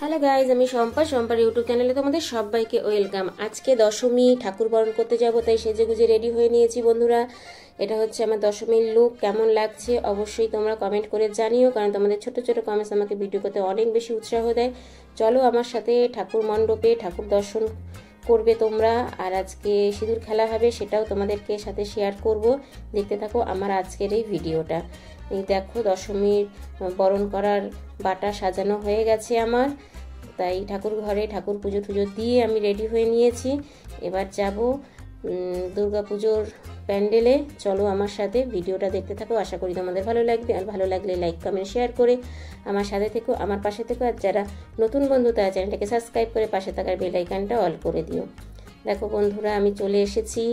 Hello guys, আমি সম্পার YouTube চ্যানেলে তোমাদের সবাইকে ওয়েলকাম। আজকে দশমী, ঠাকুর বরণ করতে যাব, তাই সেজে গুজে রেডি হয়ে নিয়েছি বন্ধুরা। এটা হচ্ছে আমার দশমীর লুক। কেমন লাগছে অবশ্যই তোমরা কমেন্ট করে জানিও, কারণ তোমাদের ছোট ছোট কমেন্টস আমাকে ভিডিও করতে অনেক বেশি উৎসাহ দেয়। চলো আমার সাথে ঠাকুর মণ্ডপে ঠাকুর দর্শন করবে তোমরা। আর আজকে সিঁদুর খেলা হবে, সেটাও তোমাদেরকে সাথে শেয়ার করব। দেখতে থাকো আমার আজকের এই ভিডিওটা। এই দেখো, দশমীর বরণ করার বাটা সাজানো হয়ে গেছে আমার, তাই ঠাকুর ঘরে ঠাকুর পুজো টুজো দিয়ে আমি রেডি হয়ে নিয়েছি। এবার যাব দুর্গা পুজোর প্যান্ডেলে। চলো আমার সাথে ভিডিওটা দেখতে থাকো, আশা করি তোমাদের ভালো লাগবে। আর ভালো লাগলে লাইক কমেন্ট শেয়ার করে আমার সাথে থেকো, আমার পাশে থেকো। আর যারা নতুন বন্ধু তারা চ্যানেলটাকে সাবস্ক্রাইব করে পাশে থাকার বেল আইকনটা অল করে দিও। দেখো বন্ধুরা, আমি চলে এসেছি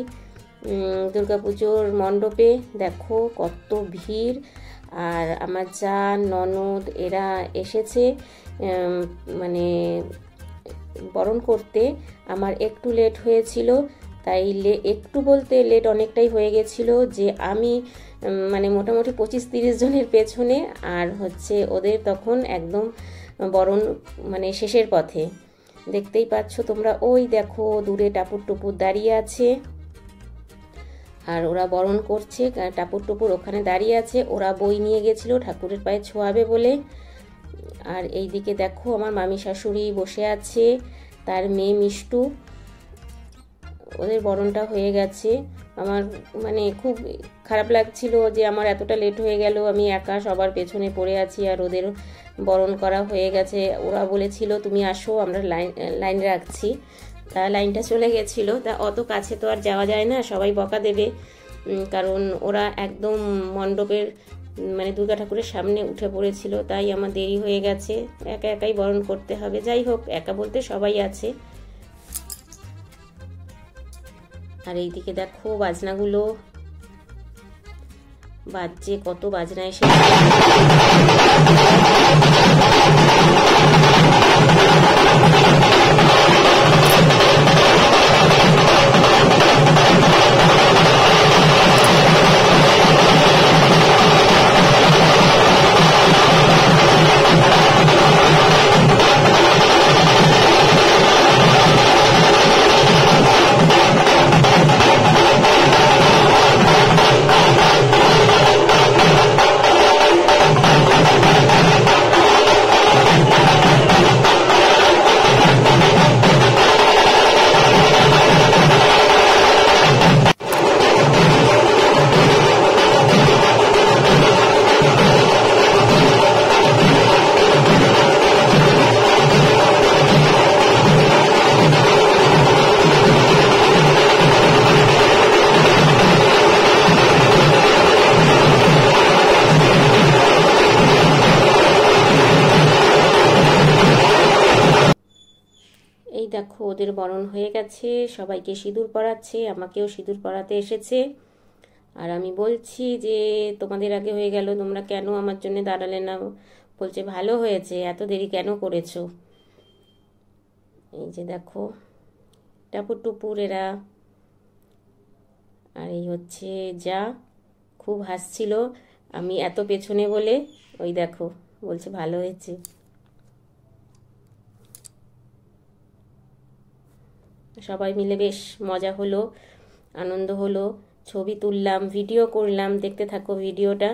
দুর্গা পুজোর মণ্ডপে। দেখো কত ভিড়। আর আমার যা ননদ এরা এসেছে মানে বরণ করতে। আমার একটু লেট হয়েছিল, তাই একটু বলতে লেট অনেকটাই হয়ে গেছিল, যে আমি মানে মোটামুটি 25-30 জনের পেছনে, আর হচ্ছে ওদের তখন একদম বরণ মানে শেষের পথে। দেখতেই পাচ্ছ তোমরা, ওই দেখো দূরে টাপুর টুপুর দাঁড়িয়ে আছে, আর ওরা বরণ করছে। টাপুর টুপুর ওখানে দাঁড়িয়ে আছে, ওরা বই নিয়ে গেছিল ঠাকুরের পায়ে ছোঁয়াবে বলে। আর এই দিকে দেখো আমার মামি শাশুড়ি বসে আছে, তার মেয়ে মিষ্টু। ওদের বরণটা হয়ে গেছে। আমার মানে খুব খারাপ লাগছিল যে আমার এতটা লেট হয়ে গেল, আমি একা সবার পেছনে পড়ে আছি, আর ওদের বরণ করা হয়ে গেছে। ওরা বলেছিল তুমি আসো, আমরা লাইন রাখছি। তা লাইনটা চলে গেছিল। তা অত কাছে তো আর যাওয়া যায় না, সবাই বকা দেবে, কারণ ওরা একদম মণ্ডপের মানে দুর্গা ঠাকুরের সামনে উঠে পড়েছিল, তাই আমার দেরি হয়ে গেছে। একা একাই বরণ করতে হবে। যাই হোক, একা বলতে সবাই আছে। আর এইদিকে দেখো বাজনাগুলো বাজছে, কত বাজনা এসে। দেখো ওদের বরণ হয়ে গেছে, সবাইকে সিঁদুর পরাচ্ছে, আমাকেও সিঁদুর পরাতে এসেছে। আর আমি বলছি যে তোমাদের আগে হয়ে গেল, তোমরা কেন আমার জন্য দাঁড়ালে না? বলছে ভালো হয়েছে, এত দেরি কেন করেছো? এই যে দেখো টাপুর টুপুর এরা। আর এই হচ্ছে যা, খুব হাসছিল আমি এত পেছনে বলে। ওই দেখো বলছে ভালো হয়েছে। সবাই মিলে বেশ মজা হলো, আনন্দ হলো, ছবি তুললাম, ভিডিও করলাম। দেখতে থাকো ভিডিওটা।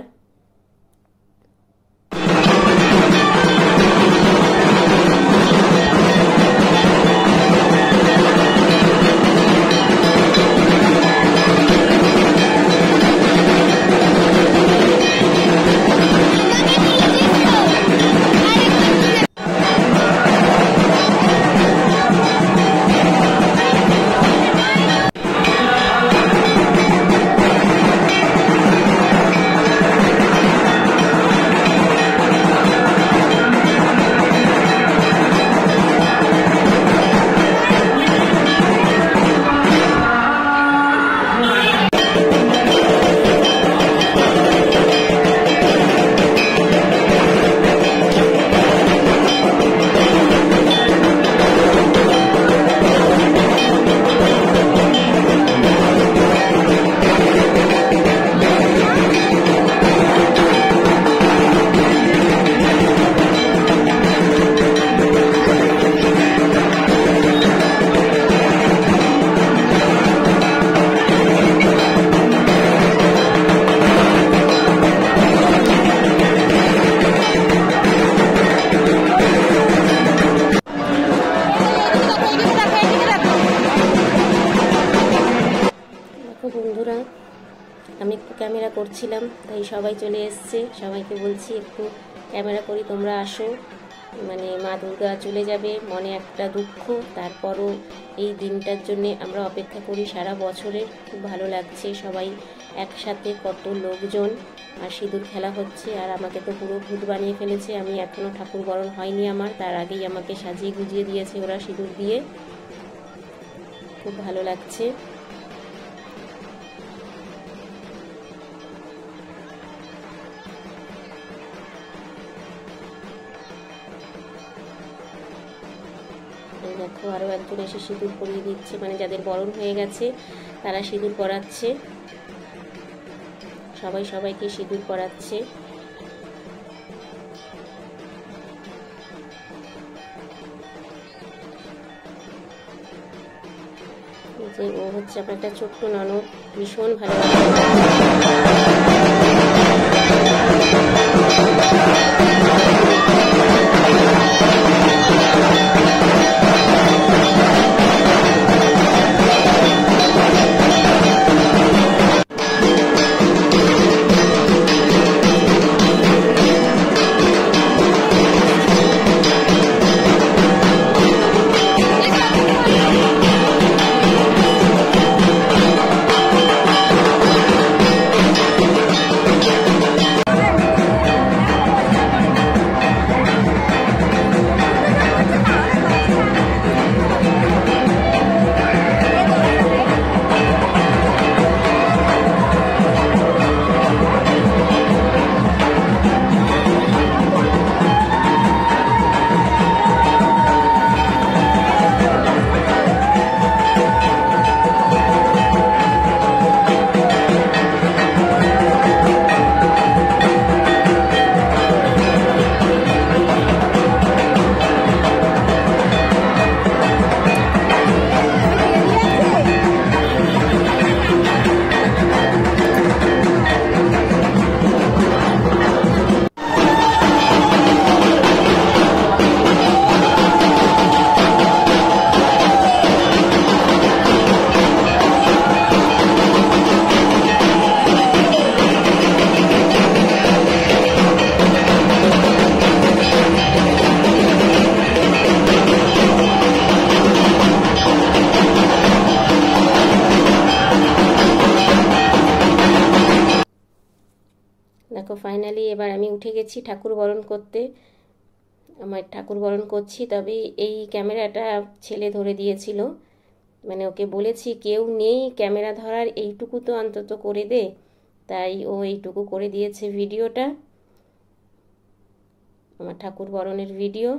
ক্যামেরা করছিলাম, তাই সবাই চলে এসছে। সবাইকে বলছি একটু ক্যামেরা করি, তোমরা আসো। মানে মা দুর্গা চলে যাবে, মনে একটা দুঃখ, তারপরও এই দিনটার জন্যে আমরা অপেক্ষা করি সারা বছরের। খুব ভালো লাগছে, সবাই একসাথে, কত লোকজন, আর সিঁদুর খেলা হচ্ছে। আর আমাকে তো পুরো ভূত বানিয়ে ফেলেছে, আমি এখনও ঠাকুর বরণ হয়নি আমার, তার আগেই আমাকে সাজিয়ে গুজিয়ে দিয়েছে ওরা সিঁদুর দিয়ে। খুব ভালো লাগছে। দেখো আরও একজন এসে সিঁদুর পরিয়ে দিচ্ছে, মানে যাদের বরণ হয়ে গেছে তারা সিঁদুর পরাচ্ছে, সবাই সবাইকে সিঁদুর পরাচ্ছে। যে ও হচ্ছে আমার একটা ছোট্ট ননদ, ভীষণ ভালো লাগে। দেখো ফাইনালি এবার আমি উঠে গেছি ঠাকুর বরণ করতে। আমার ঠাকুর বরণ করছি, তবে এই ক্যামেরাটা ছেলে ধরে দিয়েছিল, মানে ওকে বলেছি কেউ নেই ক্যামেরা ধরার, এইটুকু তো অন্তত করে দে, তাই ও এইটুকু করে দিয়েছে ভিডিওটা, আমার ঠাকুর বরণের ভিডিও।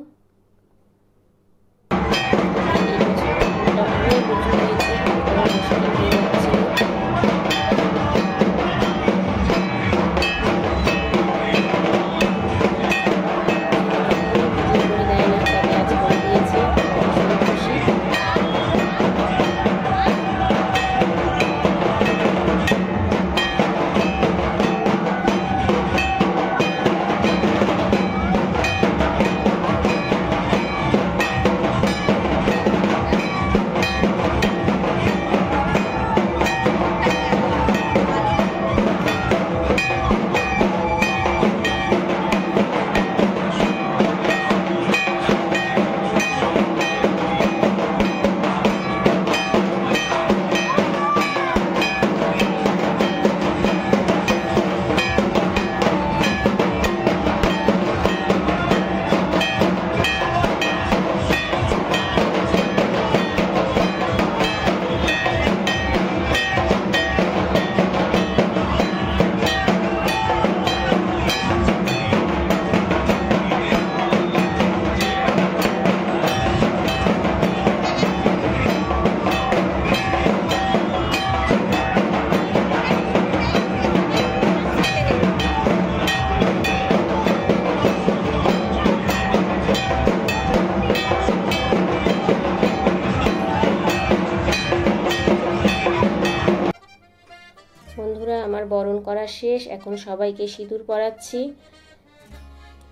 বন্ধুরা আমার বরণ করা শেষ, এখন সবাইকে সিঁদুর পরাচ্ছি।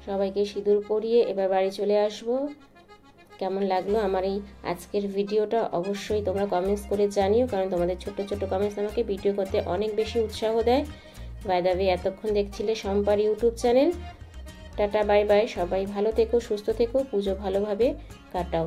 সবাইকে সিঁদুর পরিয়ে এবার বাড়ি চলে আসব। কেমন লাগলো আমার এই আজকের ভিডিওটা অবশ্যই তোমরা কমেন্টস করে জানিও, কারণ তোমাদের ছোট ছোট কমেন্টস আমাকে ভিডিও করতে অনেক বেশি উৎসাহ দেয়। বাই দ্য ওয়ে, এতক্ষণ দেখছিলে শম্পার ইউটিউব চ্যানেল। টাটা বাই বাই, সবাই ভালো থেকো, সুস্থ থেকো, পুজো ভালোভাবে কাটাও।